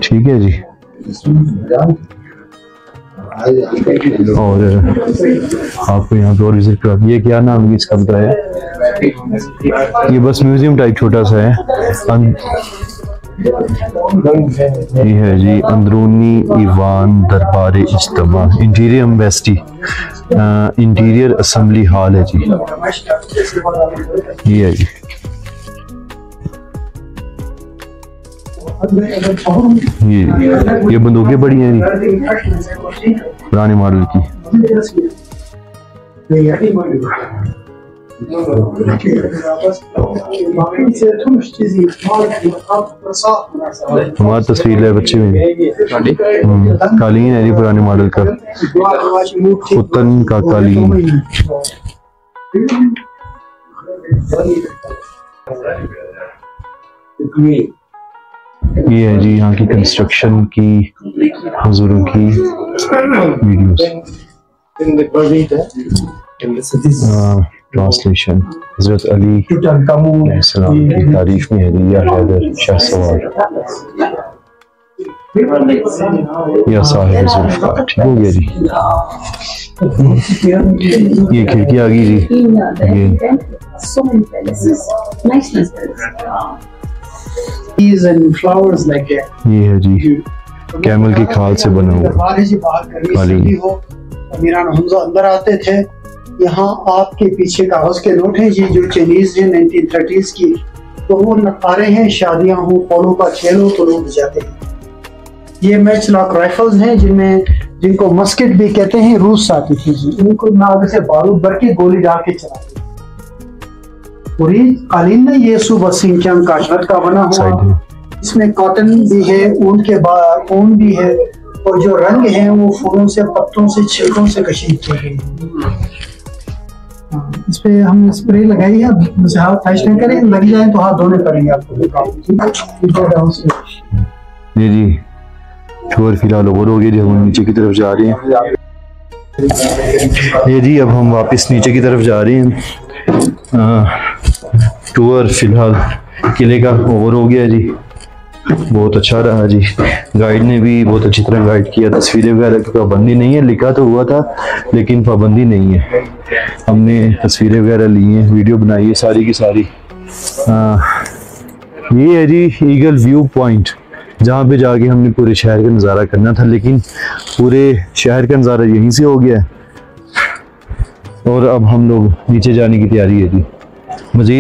ठीक है जी। और आपको यहाँ पे और विजिट करा, ये क्या नाम है इसका बताया? ये बस म्यूजियम टाइप छोटा सा है। ये है जी अंदरूनी ईवान दरबार इज्तिमा, interior embassy, interior assembly hall है जी। ये है जी। ये बंदूकें बड़ी हैं जी, पुराने मॉडल की। हमारी तस्वीर है बच्चे में, कालीन है जी पुराने मॉडल का, खुतन का कालीन। ये है जी यहाँ की कंस्ट्रक्शन की, हुजूरों की वीडियोस। ट्रांसलेशन हज़रत अली अलैहिस्सलाम की तारीफ में हदीया हैदर शहसवार या साहिब जुल्फ़कार। ठीक हो गया जी। ये खिड़की आ गई जी। ये है जी कैमल की खाल से बना हुआ कालीन। मीरान हमजा अंदर आते थे। यहाँ आपके पीछे कागज के नोट हैं जी, जो चाइनीज हैं 1930s की। तो वो नकारे हैं, शादियां हो, पोलो का खेल हो तो लोग बजाते हैं। ये मैच लॉक राइफल्स हैं जिनको मस्किट भी कहते हैं, रूस आती थी जी। इनको आगे से बारूद भर के गोली डाल के चलाते। पूरी कालीन में ये सुबह सिंह काशरत का बना हुआ, इसमें कॉटन भी है, ऊन के बाद ऊन भी है, और जो रंग है वो फूलों से, पत्तों से, छिलकों से कशीद की गई। इस पे हम स्प्रे लगाई है, हाथ फैश नहीं करें, लग जाए तो हाथ धोने पड़ेंगे आपको। जी जी शोर फिलहाल ओवर हो गया जी, हम नीचे की तरफ जा रहे हैं। ये जी अब हम वापस नीचे की तरफ जा रहे हैं। टूर फिलहाल किले का ओवर हो गया जी, बहुत अच्छा रहा जी। गाइड ने भी बहुत अच्छी तरह गाइड किया। तस्वीरें वगैरह की पाबंदी नहीं है, लिखा तो हुआ था लेकिन पाबंदी नहीं है। हमने तस्वीरें वगैरह ली हैं, वीडियो बनाई है सारी की सारी। ये है जी ईगल व्यू पॉइंट, जहाँ पे जाके हमने पूरे शहर का नज़ारा करना था, लेकिन पूरे शहर का नज़ारा यहीं से हो गया है। और अब हम लोग नीचे जाने की तैयारी है जी। मज़ीद